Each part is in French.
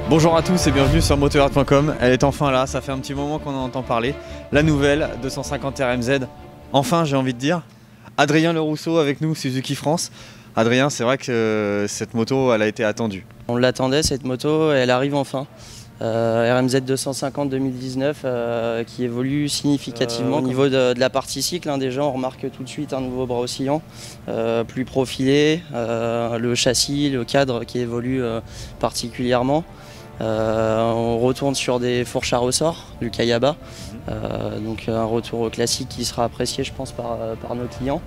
Bonjour à tous et bienvenue sur motorrad.com. Elle est enfin là, ça fait un petit moment qu'on en entend parler. La nouvelle 250 RMZ, enfin j'ai envie de dire. Adrien Le Rousseau avec nous, Suzuki France. Adrien, c'est vrai que cette moto, elle a été attendue. On l'attendait cette moto, elle arrive enfin. RMZ 250 2019 qui évolue significativement au niveau de la partie cycle. Déjà on remarque tout de suite un nouveau bras oscillant, plus profilé, le châssis, le cadre qui évolue particulièrement. On retourne sur des fourches à ressort, du Kayaba, donc un retour au classique qui sera apprécié je pense par nos clients.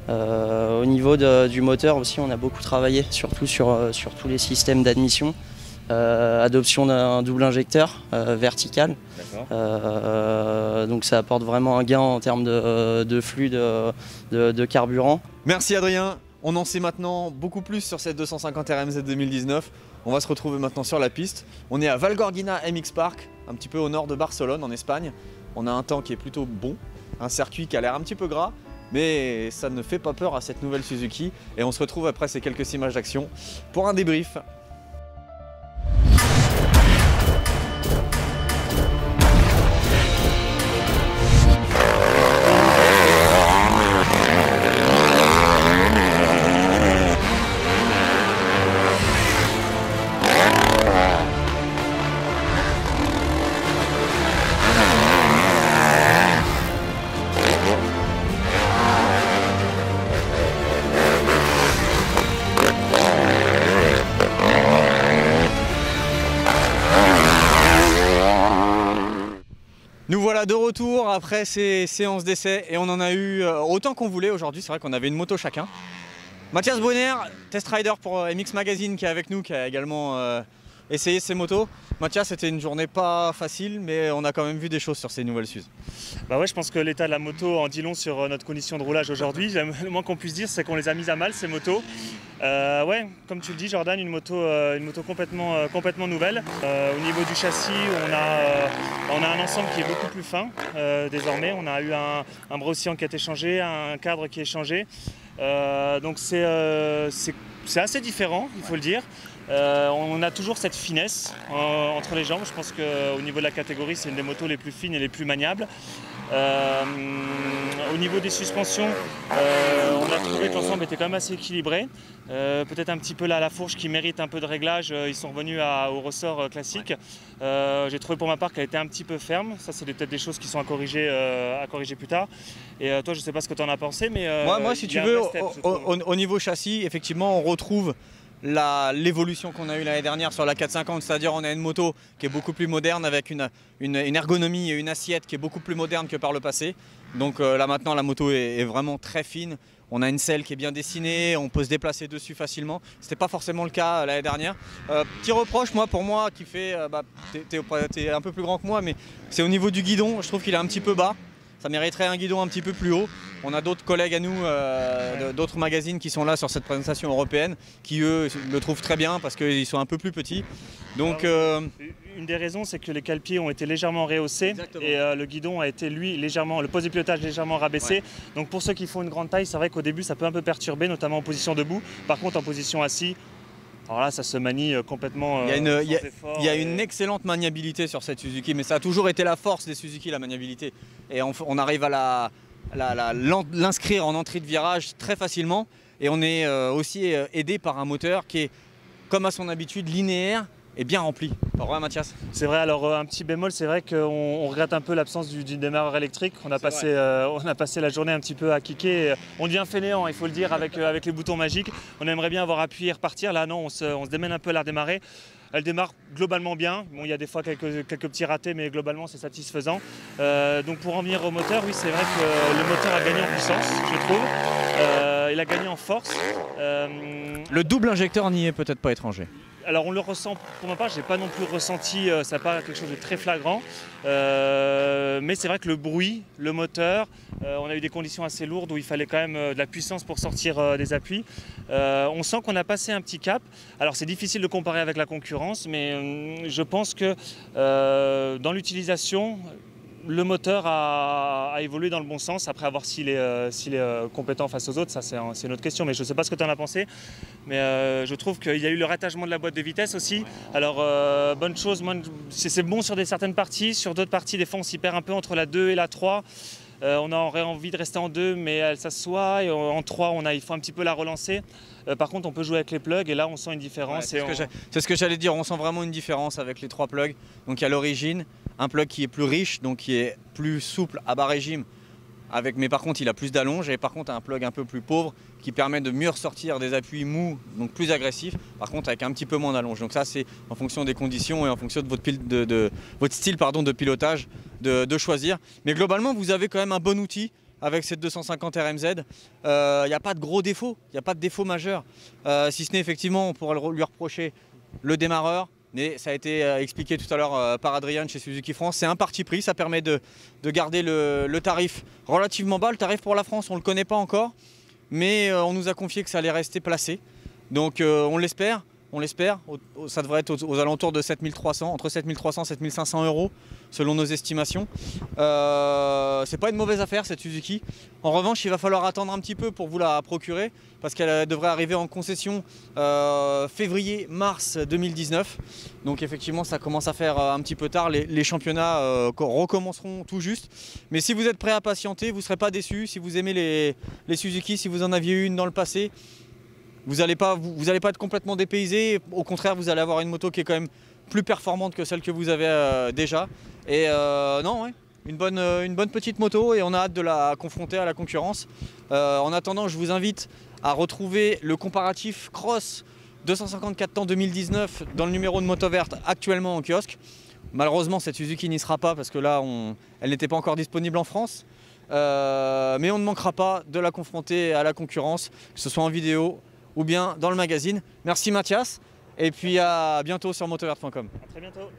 Au niveau du moteur aussi on a beaucoup travaillé, surtout sur tous les systèmes d'admission. Adoption d'un double injecteur vertical, donc ça apporte vraiment un gain en termes de flux de carburant. Merci Adrien, on en sait maintenant beaucoup plus sur cette 250 RMZ 2019. On va se retrouver maintenant sur la piste. On est à Vallgorguina MX Park, un petit peu au nord de Barcelone en Espagne. On a un temps qui est plutôt bon, un circuit qui a l'air un petit peu gras, mais ça ne fait pas peur à cette nouvelle Suzuki. Et on se retrouve après ces quelques images d'action pour un débrief. Nous voilà de retour après ces séances d'essai et on en a eu autant qu'on voulait aujourd'hui. C'est vrai qu'on avait une moto chacun. Mathias Brunner, test rider pour MX Magazine qui est avec nous, qui a également essayé ces motos. Mathias, c'était une journée pas facile, mais on a quand même vu des choses sur ces nouvelles Suze. Bah ouais, je pense que l'état de la moto en dit long sur notre condition de roulage aujourd'hui. Le moins qu'on puisse dire, c'est qu'on les a mises à mal ces motos. Ouais, comme tu le dis Jordan, une moto complètement nouvelle. Au niveau du châssis, on a un ensemble qui est beaucoup plus fin désormais. On a eu un bras oscillant qui a été changé, un cadre qui est changé. Donc c'est assez différent, il faut le dire. On a toujours cette finesse entre les jambes. Je pense qu'au niveau de la catégorie, c'est une des motos les plus fines et les plus maniables. Au niveau des suspensions, on a trouvé que l'ensemble était quand même assez équilibré. Peut-être un petit peu là la fourche qui mérite un peu de réglage. Ils sont revenus au ressort classique. J'ai trouvé pour ma part qu'elle était un petit peu ferme. Ça, c'est peut-être des choses qui sont à corriger plus tard. Et toi, je ne sais pas ce que tu en as pensé, mais moi, si tu veux, au niveau châssis, effectivement, on retrouve l'évolution qu'on a eue l'année dernière sur la 450, c'est-à-dire on a une moto qui est beaucoup plus moderne avec une ergonomie et une assiette qui est beaucoup plus moderne que par le passé. Donc là maintenant la moto est vraiment très fine, on a une selle qui est bien dessinée, on peut se déplacer dessus facilement. C'était pas forcément le cas l'année dernière. Petit reproche pour moi qui fait, t'es un peu plus grand que moi, mais c'est au niveau du guidon, je trouve qu'il est un petit peu bas. Ça mériterait un guidon un petit peu plus haut. On a d'autres collègues à nous, d'autres magazines qui sont là sur cette présentation européenne, qui eux le trouvent très bien parce qu'ils sont un peu plus petits. Donc, une des raisons, c'est que les cale-pieds ont été légèrement rehaussés. Exactement. Et le guidon a été lui le poste de pilotage légèrement rabaissé. Ouais. Donc pour ceux qui font une grande taille, c'est vrai qu'au début ça peut un peu perturber, notamment en position debout. Par contre en position assis, alors là, ça se manie complètement. Il y a une excellente maniabilité sur cette Suzuki, mais ça a toujours été la force des Suzuki, la maniabilité. Et on arrive à l'inscrire en entrée de virage très facilement. Et on est aussi aidé par un moteur qui est, comme à son habitude, linéaire et bien rempli. Pas vrai, Mathias? C'est vrai, alors un petit bémol, c'est vrai qu'on regrette un peu l'absence du démarreur électrique. On a passé la journée un petit peu à kicker. On devient fainéant, il faut le dire, avec les boutons magiques. On aimerait bien avoir appuyé et repartir. Là, non, on se démène un peu à la redémarrer. Elle démarre globalement bien. Bon, il y a des fois quelques petits ratés, mais globalement, c'est satisfaisant. Donc pour en venir au moteur, oui, c'est vrai que le moteur a gagné en puissance, je trouve. Il a gagné en force. Le double injecteur n'y est peut-être pas étranger. Alors on le ressent, pour ma part, je n'ai pas non plus ressenti, ça n'a pas quelque chose de très flagrant, mais c'est vrai que le bruit, le moteur, on a eu des conditions assez lourdes où il fallait quand même de la puissance pour sortir des appuis. On sent qu'on a passé un petit cap. Alors c'est difficile de comparer avec la concurrence, mais je pense que dans l'utilisation, le moteur a évolué dans le bon sens. Après, à voir s'il est compétent face aux autres, ça c'est une autre question. Mais je ne sais pas ce que tu en as pensé. Mais je trouve qu'il y a eu le rattachement de la boîte de vitesse aussi. Alors, bonne chose, c'est bon sur certaines parties. Sur d'autres parties, des fois, on s'y perd un peu entre la 2 et la 3. On aurait envie de rester en 2, mais elle s'assoit. Et en 3, il faut un petit peu la relancer. Par contre, on peut jouer avec les plugs et là, on sent une différence. Ouais, c'est ce que j'allais dire, on sent vraiment une différence avec les 3 plugs. Donc, il y a l'origine, un plug qui est plus riche, donc qui est plus souple à bas régime. Mais par contre, il a plus d'allonge. Et par contre, un plug un peu plus pauvre qui permet de mieux ressortir des appuis mous, donc plus agressifs. Par contre, avec un petit peu moins d'allonge. Donc ça, c'est en fonction des conditions et en fonction de votre style de pilotage de choisir. Mais globalement, vous avez quand même un bon outil avec cette 250 RMZ. Il n'y a pas de gros défauts, il n'y a pas de défaut majeur. Si ce n'est effectivement, on pourrait lui reprocher le démarreur. Mais ça a été expliqué tout à l'heure par Adrien chez Suzuki France. C'est un parti pris, ça permet de garder le tarif relativement bas. Le tarif pour la France, on ne le connaît pas encore. Mais on nous a confié que ça allait rester placé. Donc on l'espère. Ça devrait être aux alentours de 7300, entre 7300 et 7500 € selon nos estimations. C'est pas une mauvaise affaire cette Suzuki. En revanche, il va falloir attendre un petit peu pour vous la procurer parce qu'elle devrait arriver en concession février-mars 2019. Donc effectivement, ça commence à faire un petit peu tard. Les championnats recommenceront tout juste. Mais si vous êtes prêt à patienter, vous ne serez pas déçus. Si vous aimez les Suzuki, si vous en aviez une dans le passé, vous n'allez pas être complètement dépaysé. Au contraire, vous allez avoir une moto qui est quand même plus performante que celle que vous avez déjà. Et non, ouais, une bonne petite moto et on a hâte de la confronter à la concurrence. En attendant, je vous invite à retrouver le comparatif Cross 254 temps 2019 dans le numéro de Moto Verte actuellement en kiosque. Malheureusement, cette Suzuki n'y sera pas parce que là, elle n'était pas encore disponible en France. Mais on ne manquera pas de la confronter à la concurrence, que ce soit en vidéo ou bien dans le magazine. Merci Mathias, et puis à bientôt sur motoverte.com. À très bientôt.